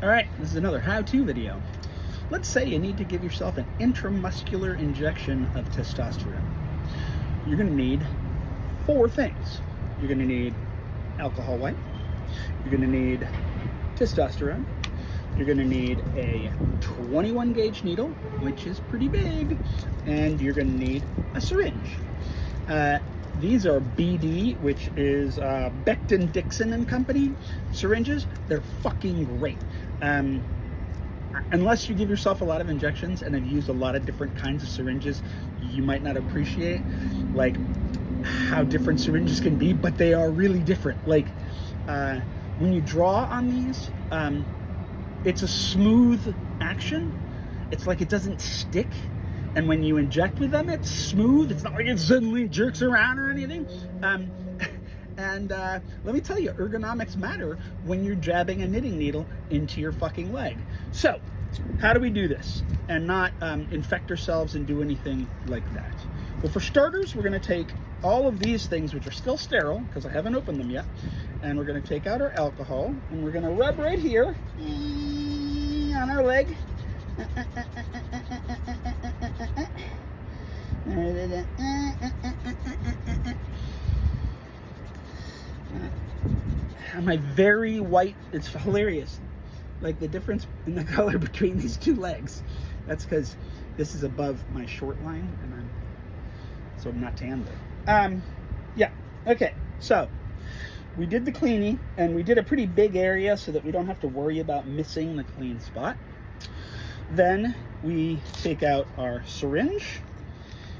All right, this is another how-to video. Let's say you need to give yourself an intramuscular injection of testosterone. You're going to need 4 things. You're going to need alcohol wipe. You're going to need testosterone. You're going to need a 21 gauge needle, which is pretty big, and you're going to need a syringe. These are BD, which is Becton Dixon and Company syringes. They're fucking great. Unless you give yourself a lot of injections and have used a lot of different kinds of syringes, you might not appreciate like how different syringes can be, but they are really different. Like when you draw on these, it's a smooth action. It's like it doesn't stick. And when you inject with them, it's smooth. It's not like it suddenly jerks around or anything. And let me tell you, ergonomics matter when you're jabbing a knitting needle into your fucking leg. So, how do we do this and not infect ourselves and do anything like that? Well, for starters, we're going to take all of these things, which are still sterile, because I haven't opened them yet, and we're going to take out our alcohol, and we're going to rub right here on our leg. My very white, it's hilarious. Like the difference in the color between these two legs. That's because this is above my short line, and so I'm not tan there. Yeah, okay, so we did the cleaning, and we did a pretty big area so that we don't have to worry about missing the clean spot. Then we take out our syringe,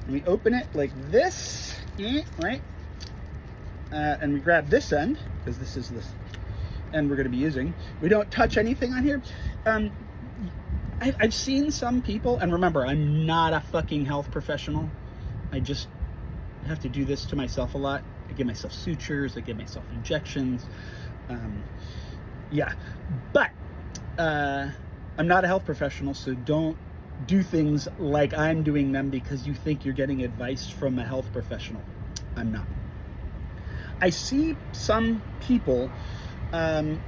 and we open it like this, right? And we grab this end, because this is the end we're going to be using. We don't touch anything on here. I've seen some people, and remember, I'm not a fucking health professional. I just have to do this to myself a lot. I give myself sutures, I give myself injections. Yeah, but I'm not a health professional, so don't do things like I'm doing them because you think you're getting advice from a health professional. I'm not. I see some people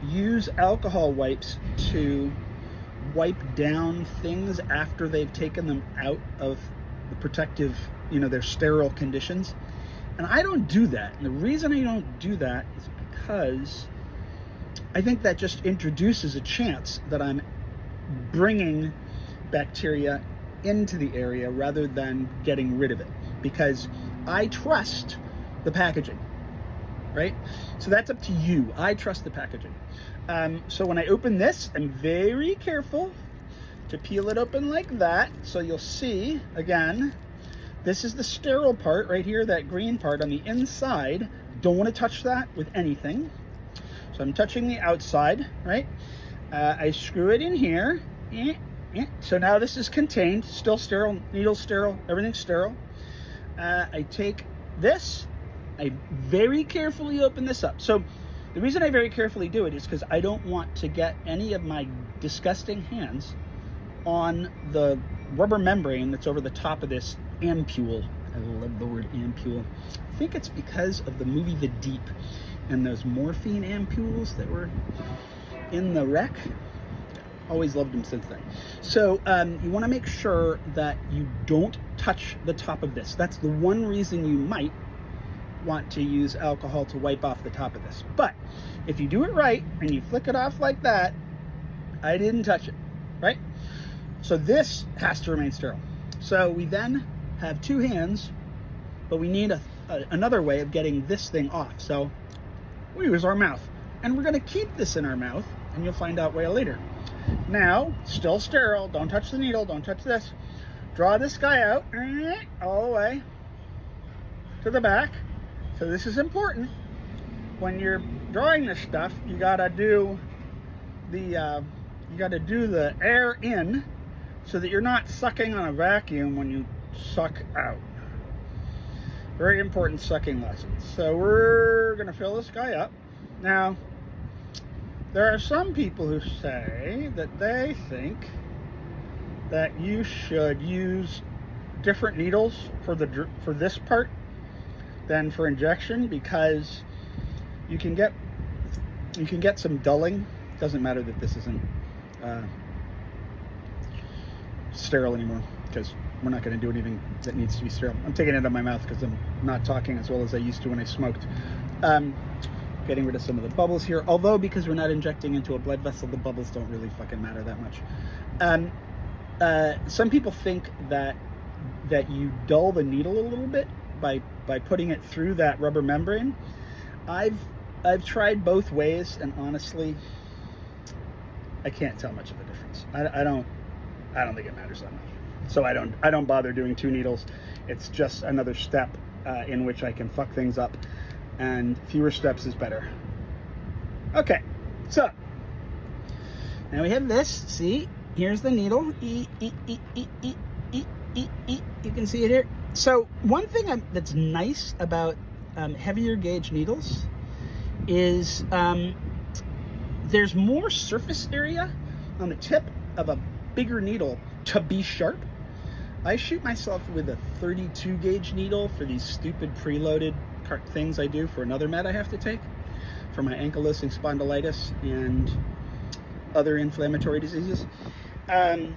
use alcohol wipes to wipe down things after they've taken them out of the protective, their sterile conditions. And I don't do that. And the reason I don't do that is because I think that just introduces a chance that I'm bringing bacteria into the area rather than getting rid of it, because I trust the packaging, right? So that's up to you. I trust the packaging. So when I open this, I'm very careful to peel it open like that. So you'll see, again, this is the sterile part right here, that green part on the inside. Don't want to touch that with anything. So I'm touching the outside, right? I screw it in here. So now this is contained, still sterile, needle sterile, everything's sterile. I take this, I very carefully open this up. So the reason I very carefully do it is because I don't want to get any of my disgusting hands on the rubber membrane that's over the top of this ampule. I love the word ampule. I think it's because of the movie The Deep and those morphine ampules that were in the wreck. Always loved them since then. So you want to make sure that you don't touch the top of this. That's the one reason you might want to use alcohol to wipe off the top of this. But if you do it right and you flick it off like that, I didn't touch it, right? So this has to remain sterile. So we then have 2 hands, but we need another way of getting this thing off. So we use our mouth, and we're going to keep this in our mouth, and you'll find out why later. Now, still sterile, don't touch the needle, don't touch this. Draw this guy out all the way to the back. So this is important. When you're drawing this stuff, you gotta do the air in so that you're not sucking on a vacuum when you suck out. Very important sucking lesson. So we're gonna fill this guy up. Now, there are some people who say that they think that you should use different needles for this part than for injection, because you can get some dulling Doesn't matter that this isn't sterile anymore, because we're not going to do anything that needs to be sterile. I'm taking it out of my mouth because I'm not talking as well as I used to when I smoked. Getting rid of some of the bubbles here, although because we're not injecting into a blood vessel, the bubbles don't really fucking matter that much. Some people think that you dull the needle a little bit by putting it through that rubber membrane. I've tried both ways, and honestly, I can't tell much of a difference. I don't think it matters that much. So I don't bother doing 2 needles. It's just another step in which I can fuck things up, and fewer steps is better. Okay, so now we have this. See, here's the needle. You can see it here. So one thing that's nice about heavier gauge needles is there's more surface area on the tip of a bigger needle to be sharp. I shoot myself with a 32 gauge needle for these stupid preloaded things I do for another med I have to take for my ankylosing spondylitis and other inflammatory diseases. And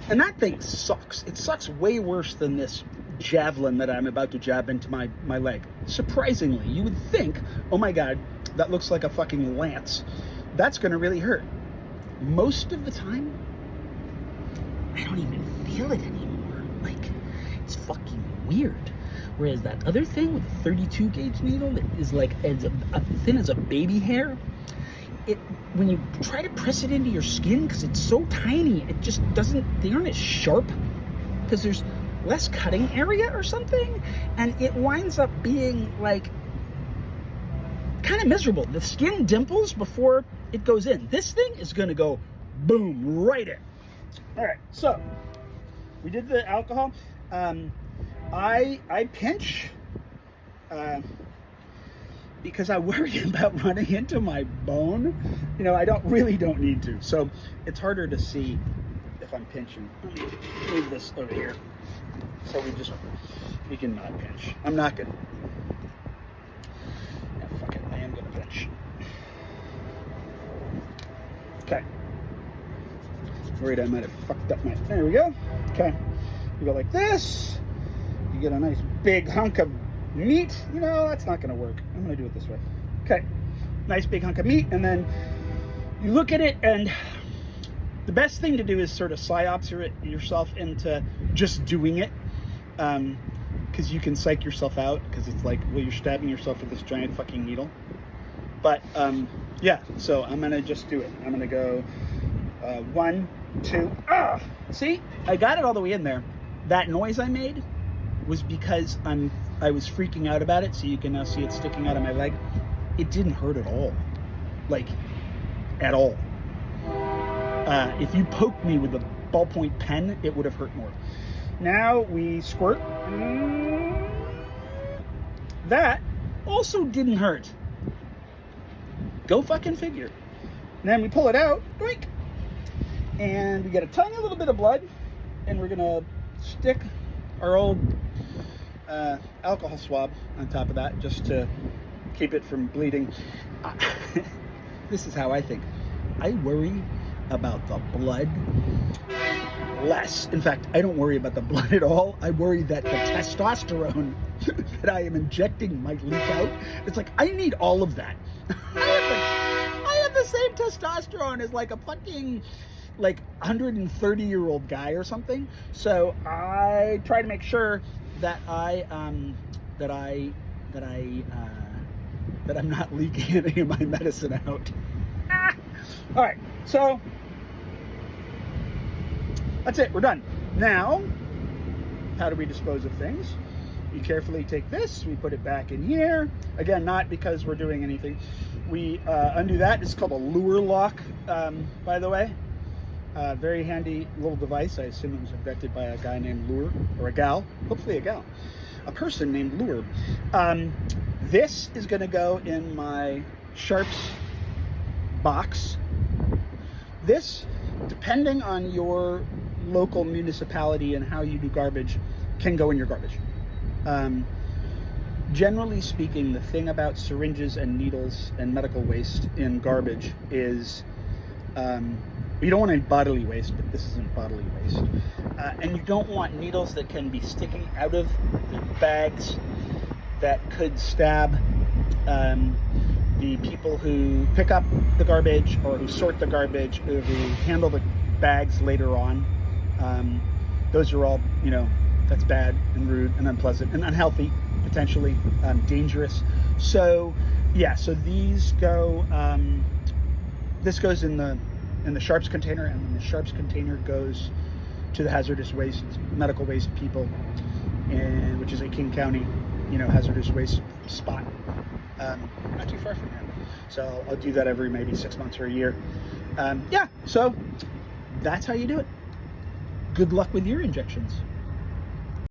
that thing sucks. It sucks way worse than this javelin that I'm about to jab into my leg. Surprisingly, you would think, oh my God, that looks like a fucking lance. That's going to really hurt. Most of the time, I don't even feel it anymore. Like, it's fucking weird. Whereas that other thing with the 32 gauge needle that is like as thin as a baby hair, when you try to press it into your skin, because it's so tiny, it just doesn't, they aren't as sharp because there's less cutting area or something, and it winds up being like kind of miserable. The skin dimples before it goes in. This thing is going to go boom right in. All right, so we did the alcohol. I pinch because I worry about running into my bone. You know, I don't need to. So it's harder to see if I'm pinching. Let me move this over here. So we can not pinch. I'm not gonna. Yeah, fuck it, I am gonna pinch. Okay. Worried I might have fucked up there we go. Okay. You go like this. You get a nice big hunk of meat. You know, that's not gonna work. I'm gonna do it this way. Okay. Nice big hunk of meat, and then you look at it, and the best thing to do is sort of psyops yourself into just doing it, because you can psych yourself out, because it's like, well, you're stabbing yourself with this giant fucking needle. But yeah, so I'm gonna just do it. I'm gonna go 1, 2. See, I got it all the way in there. That noise I made was because I was freaking out about it. So you can now see it sticking out of my leg. It didn't hurt at all, like at all. If you poked me with a ballpoint pen, it would have hurt more. Now we squirt. That also didn't hurt. Go fucking figure. And then we pull it out, doink, and we get a tiny little bit of blood, and we're gonna stick our old alcohol swab on top of that just to keep it from bleeding. This is how I think. I worry about the blood less. In fact, I don't worry about the blood at all. I worry that the testosterone that I am injecting might leak out. It's like, I need all of that. I have the same testosterone as like a fucking 130-year-old guy or something. So I try to make sure that I'm not leaking any of my medicine out. All right, so that's it. We're done. Now, how do we dispose of things? We carefully take this, we put it back in here. Again, not because we're doing anything. We undo that. It's called a lure lock, by the way. Very handy little device. I assume it was invented by a guy named Lure, or a gal, hopefully a gal, a person named Lure. This is going to go in my sharps box. This, depending on your local municipality and how you do garbage, can go in your garbage. Generally speaking, the thing about syringes and needles and medical waste in garbage is You don't want any bodily waste, but this isn't bodily waste. And you don't want needles that can be sticking out of the bags that could stab the people who pick up the garbage, or who sort the garbage, or who handle the bags later on. Those are all, that's bad and rude and unpleasant and unhealthy, potentially dangerous. So yeah, so these go, this goes in the sharps container, and then the sharps container goes to the hazardous waste, medical waste people, and which is a King County, hazardous waste spot, not too far from here. So I'll do that every maybe 6 months or a year. Yeah, so that's how you do it. Good luck with your injections.